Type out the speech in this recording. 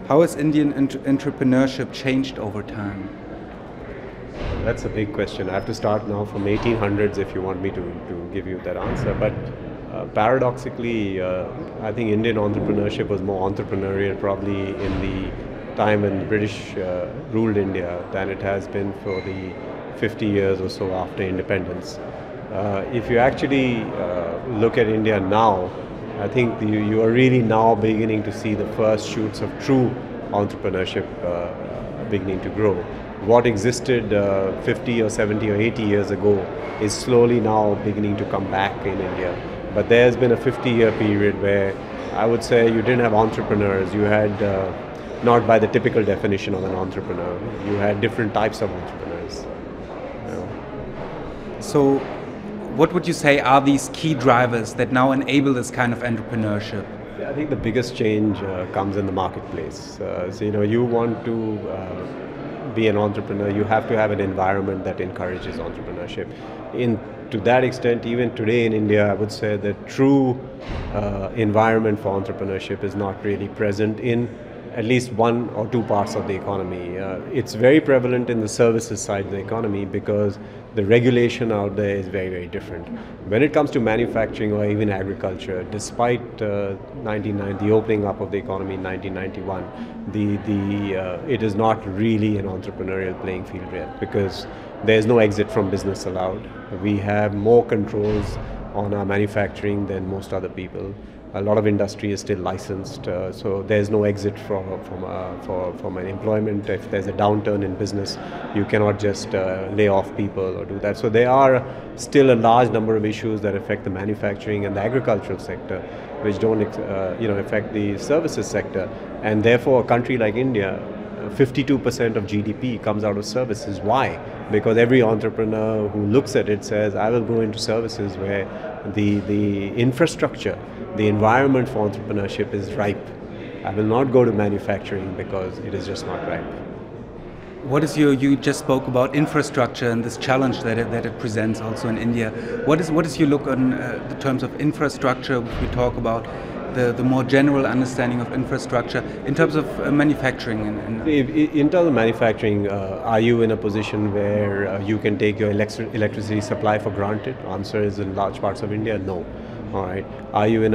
How has Indian entrepreneurship changed over time? That's a big question. I have to start now from 1800s if you want me to give you that answer. But paradoxically, I think Indian entrepreneurship was more entrepreneurial probably in the time when the British ruled India than it has been for the 50 years or so after independence. If you actually look at India now, I think you are really now beginning to see the first shoots of true entrepreneurship beginning to grow. What existed 50 or 70 or 80 years ago is slowly now beginning to come back in India. But there's been a 50-year period where I would say you didn't have entrepreneurs. You had, not by the typical definition of an entrepreneur, you had different types of entrepreneurs. You know. So what would you say are these key drivers that now enable this kind of entrepreneurship? I think the biggest change comes in the marketplace. So you want to be an entrepreneur, you have to have an environment that encourages entrepreneurship. To that extent, even today in India, I would say that true environment for entrepreneurship is not really present in at least one or two parts of the economy. It's very prevalent in the services side of the economy because the regulation out there is very, very different. When it comes to manufacturing or even agriculture, despite the opening up of the economy in 1991, it is not really an entrepreneurial playing field yet because there's no exit from business allowed. We have more controls on our manufacturing than most other people. A lot of industry is still licensed, so there's no exit from an employment. If there's a downturn in business, you cannot just lay off people or do that. So there are still a large number of issues that affect the manufacturing and the agricultural sector, which don't affect the services sector. And therefore, a country like India, 52% of GDP comes out of services. Why? Because every entrepreneur who looks at it says, I will go into services where the infrastructure, the environment for entrepreneurship is ripe. I will not go to manufacturing because it is just not ripe. You just spoke about infrastructure and this challenge that it presents also in India. What is your look on the terms of infrastructure? We talk about the more general understanding of infrastructure in terms of manufacturing. In terms of manufacturing, are you in a position where you can take your electricity supply for granted? Answer is in large parts of India, no. All right. Are you in a